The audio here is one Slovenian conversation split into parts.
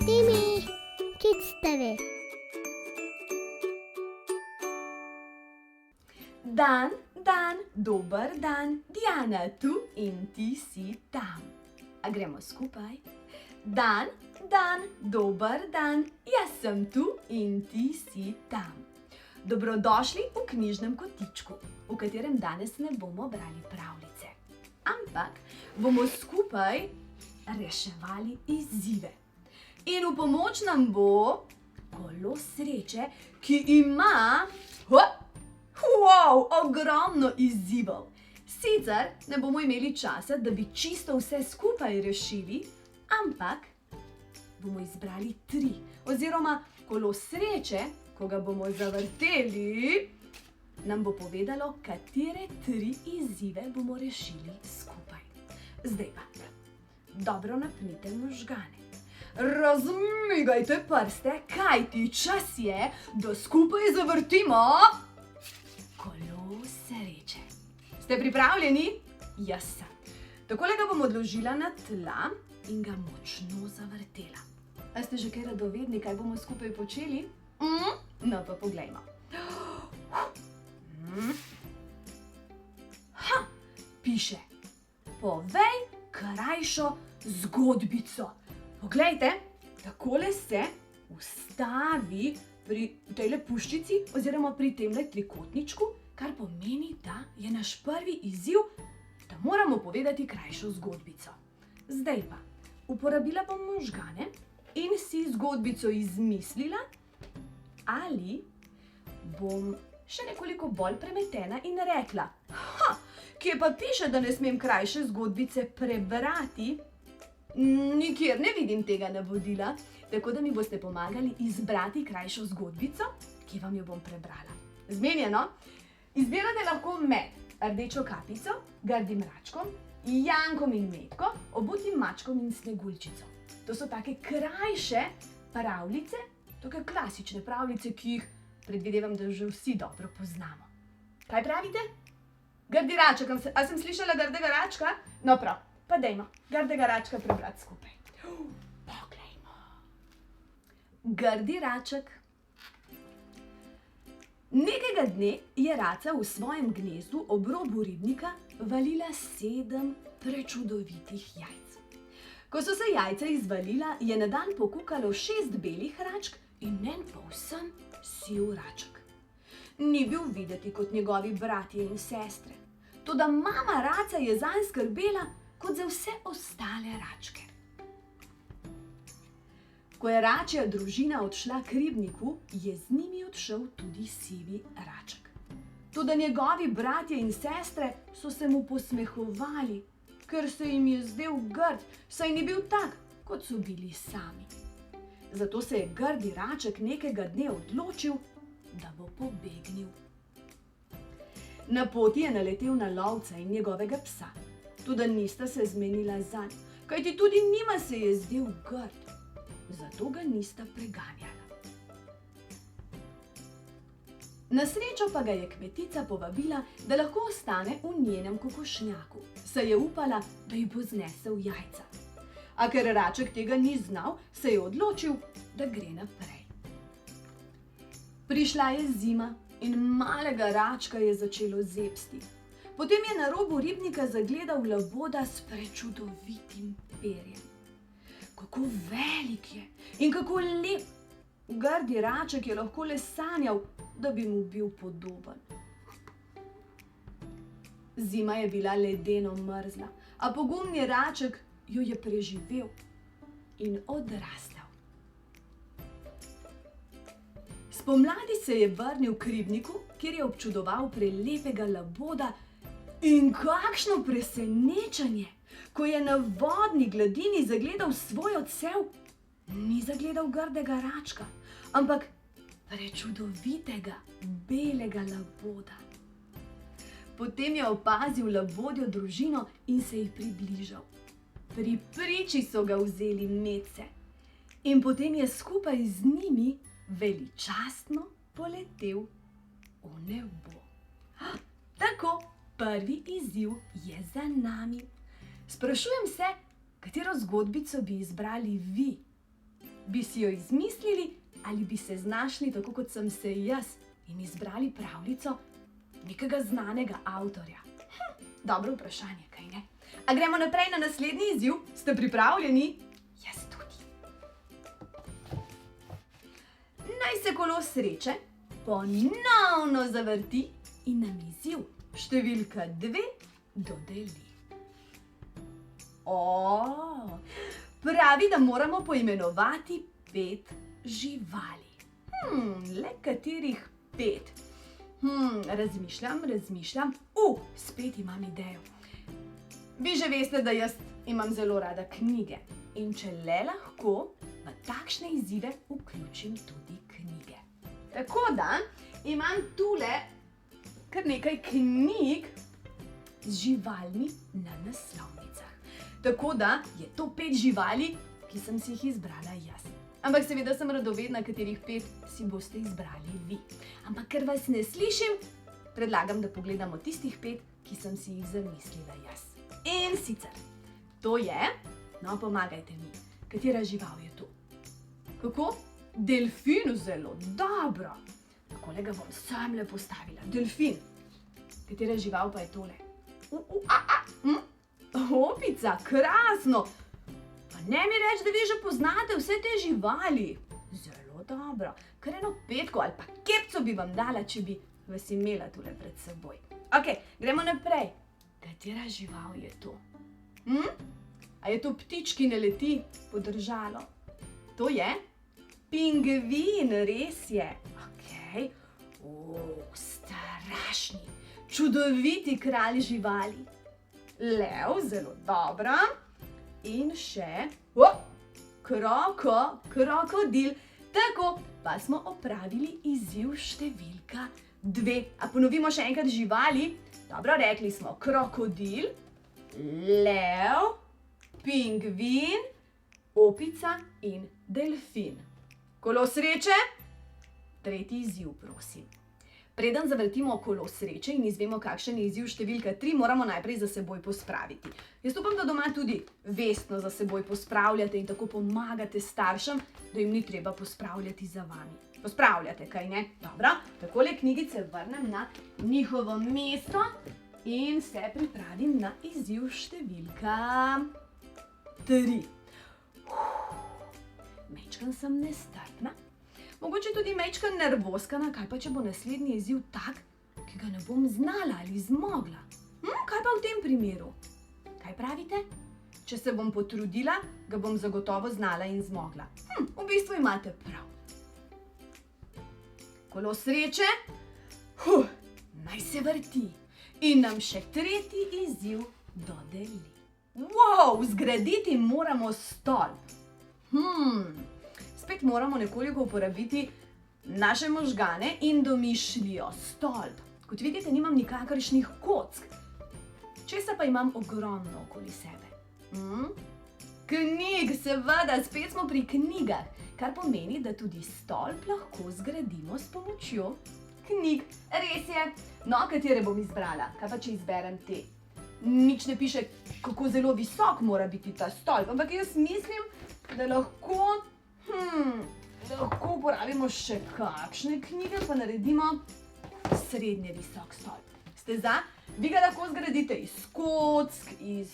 Timmy, Kids TV. Dan, dober dan, Diana tu in ti si tam. A gremo skupaj? Dan, dober dan, jaz sem tu in ti si tam. Dobrodošli v knjižnem kotičku, v katerem danes ne bomo brali pravljice, ampak bomo skupaj reševali izzive. In v pomoč nam bo kolo sreče, ki ima ogromno izzivov. Sicer ne bomo imeli časa, da bi čisto vse skupaj rešili, ampak bomo izbrali 3, oziroma kolo sreče, ko ga bomo zavrteli, nam bo povedalo, katere 3 izzive bomo rešili skupaj. Zdaj pa, dobro napnite možgane. Razmigajte prste, kajti čas je, da skupaj zavrtimo kolo sreče. Ste pripravljeni? Jaz sem. Takole ga bom odložila na tla in ga močno zavrtela. A ste že kaj radovedni, kaj bomo skupaj počeli? No pa poglejmo. Piše, povej krajšo zgodbico. Poglejte, takole se ustavi pri tejle puščici oziroma pri temle trikotničku, kar pomeni, da je naš prvi izziv, da moramo povedati krajšo zgodbico. Zdaj pa, uporabila bom možgane in si zgodbico izmislila, ali bom še nekoliko bolj premetena in rekla, kje pa piše, da ne smem krajše zgodbice prebrati? Nikjer ne vidim tega navodila, tako da mi boste pomagali izbrati krajšo zgodbico, ki vam jo bom prebrala. Zmenjeno? Izbirate lahko med Rdečo kapico, Grdim račkom, Jankom in Metko, Obutim mačkom in Sneguljčico. To so take krajše pravljice, take klasične pravljice, ki jih predvidevam, da že vsi dobro poznamo. Kaj pravite? Grdi raček, a sem slišala Grdega račka? No prav, pa dajmo Grdega račka prebrati skupaj. Poglejmo. Grdi raček. Nekega dne je raca v svojem gnezdu ob robu ribnika valila 7 prečudovitih jajc. Ko so se jajca izvalila, je na dan pokukalo 6 belih račk in en povsem siv raček. Ni bil videti kot njegovi bratje in sestre, toda mama raca je zanj skrbela kot za vse ostale račke. Ko je račja družina odšla k ribniku, je z njimi odšel tudi sivi raček. Toda njegovi bratje in sestre so se mu posmehovali, ker se jim je zdel grd, saj ni bil tak, kot so bili sami. Zato se je Grdi raček nekega dne odločil, da bo pobegnil. Na poti je naletel na lovca in njegovega psa, toda nista se zmenila zanj, kajti tudi njima se je zdel grd. Zato ga nista preganjala. Na srečo pa ga je kmetica povabila, da lahko ostane v njenem kokošnjaku, saj je upala, da ji bo znesel jajca. A ker raček tega ni znal, se je odločil, da gre naprej. Prišla je zima in malega račka je začelo zebsti. Potem je na robu ribnika zagledal laboda s prečudovitim perjem. Kako velik je in kako lep! Grdi raček je lahko le sanjal, da bi mu bil podoben. Zima je bila ledeno mrzla, a pogumni raček jo je preživel in odrastel. Spomladi se je vrnil k ribniku, kjer je občudoval prelepega laboda, in kakšno presenečenje! Ko je na vodni gladini zagledal svoj odsev, ni zagledal Grdega račka, ampak prečudovitega belega laboda. Potem je opazil labodjo družino in se ji približal. Pri priči so ga vzeli medse in potem je skupaj z njimi veličastno poletel v nebo. Tako, prvi izziv je za nami. Sprašujem se, katero zgodbico bi izbrali vi? Bi si jo izmislili ali bi se znašli tako, kot sem se jaz in izbrali pravljico nekega znanega avtorja? Dobro vprašanje, kaj ne? A gremo naprej na naslednji izziv? Ste pripravljeni? Jaz tudi. Naj se kolo sreče ponovno zavrti in nam izziv številka 2 dodeli. Pravi, da moramo poimenovati 5 živali. Le katerih 5? Razmišljam. Spet imam idejo. Vi že veste, da jaz imam zelo rada knjige. In če le lahko, v takšne izzive vključim tudi knjige. Tako da imam tule kar nekaj knjig z živalmi na naslovnicah. Tako da je to 5 živali, ki sem si jih izbrala jaz. Ampak seveda sem radovedna, katerih 5 si boste izbrali vi. Ampak ker vas ne slišim, predlagam, da pogledamo tistih 5, ki sem si jih zamislila jaz. In sicer, to je, pomagajte mi, katera žival je to? Kako? Delfin, zelo dobro. Takole ga bom semle postavila. Delfin. Katera žival pa je tole? Opica, krasno. Pa ne mi reči, da vi že poznate vse te živali. Zelo dobro. Kar eno petko ali pa kepco bi vam dala, če bi vas imela tule pred seboj. Ok, gremo naprej. Katera žival je to? A je to ptič, ki ne leti po držalo? To je pingvin, res je. Ok. Strašni, čudoviti kralj živali. Lev, zelo dobro. In še krokodil. Tako, pa smo opravili izziv številka 2. A ponovimo še enkrat živali? Dobro, rekli smo krokodil, lev, pingvin, opica in delfin. Kolo sreče? Tretji izziv, prosim. Preden zavrtimo kolo sreče in izvemo, kakšen je izziv številka 3, moramo najprej za seboj pospraviti. Jaz upam, da doma tudi vestno za seboj pospravljate in tako pomagate staršem, da jim ni treba pospravljati za vami. Pospravljate, kaj ne? Dobro, takole knjigice vrnem na njihovo mesto in se pripravim na izziv številka 3. Mečkan sem nestrpna. Mogoče tudi mečkan nervoskana, kaj pa če bo naslednji izziv tak, ki ga ne bom znala ali zmogla? Kaj pa v tem primeru? Kaj pravite? Če se bom potrudila, ga bom zagotovo znala in zmogla. V bistvu imate prav. Kolo sreče? Naj se vrti. In nam še tretji izziv dodeli. Zgraditi moramo stolp. Spet moramo nekoliko uporabiti naše možgane in domišljijo. Stolp. Kot vidite, nimam nikakršnih kock. Česa pa imam ogromno okoli sebe? Knjig, seveda, spet smo pri knjigah. Kar pomeni, da tudi stolp lahko zgradimo s pomočjo knjig. Res je. No, katere bom izbrala? Kaj pa, če izberem te? Nič ne piše, kako zelo visok mora biti ta stolp, ampak jaz mislim, da lahko uporabimo še kakšne knjige, pa naredimo srednje visok stolp. Ste za? Vi ga lahko zgradite iz kock, iz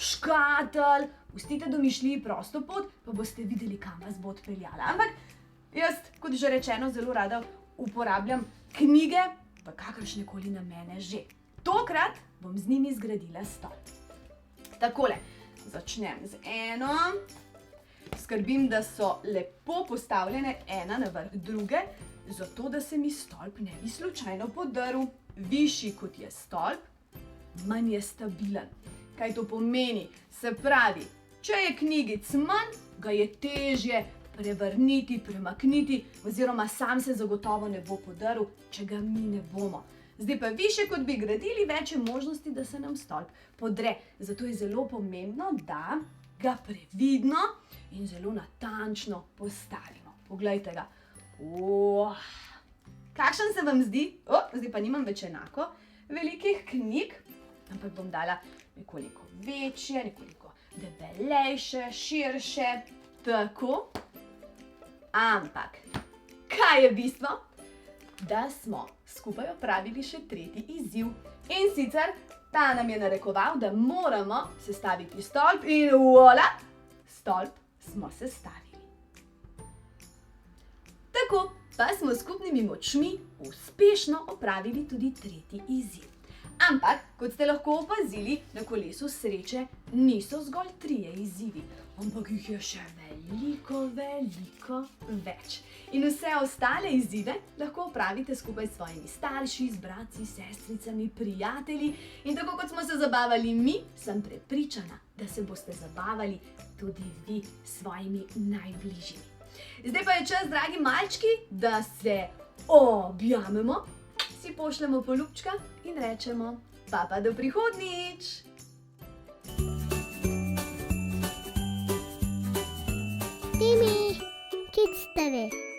škatel, pustite domišljiji prosto pot, pa boste videli, kam vas bo odpeljala. Ampak jaz, kot že rečeno, zelo rada uporabljam knjige v kakršnekoli namene že. Tokrat bom z njimi zgradila stolp. Takole, začnem z eno. Skrbim, da so lepo postavljene ena na vrh druge, zato da se mi stolp ne bi slučajno podrl. Višji kot je stolp, manj je stabilen. Kaj to pomeni? Se pravi, če je knjigic manj, ga je težje prevrniti, premakniti, oziroma sam se zagotovo ne bo podrl, če ga mi ne bomo. Zdaj pa višje, kot bi gradili, več je možnosti, da se nam stolp podre. Zato je zelo pomembno, da ga previdno in zelo natančno postavimo. Poglejte ga. Kakšen se vam zdi? Zdaj pa nimam več enako velikih knjig, ampak bom dala nekoliko večje, nekoliko debelejše, širše. Tako. Ampak, kaj je bistvo? Da smo skupaj opravili še tretji izziv. In sicer, ta nam je narekoval, da moramo sestaviti stolp in voila, stolp smo sestavili. Tako pa smo s skupnimi močmi uspešno opravili tudi tretji izziv. Ampak, kot ste lahko opazili, na kolesu sreče niso zgolj 3 izzivi, ampak jih je še veliko več. In vse ostale izzive lahko opravite skupaj s svojimi starši, z bratci, sestricami, prijatelji. In tako kot smo se zabavali mi, sem prepričana, da se boste zabavali tudi vi s svojimi najbližjimi. Zdaj pa je čas, dragi malčki, da se objamemo, si pošljemo poljubčka in rečemo pa do prihodnjič! Timi, Kids TV.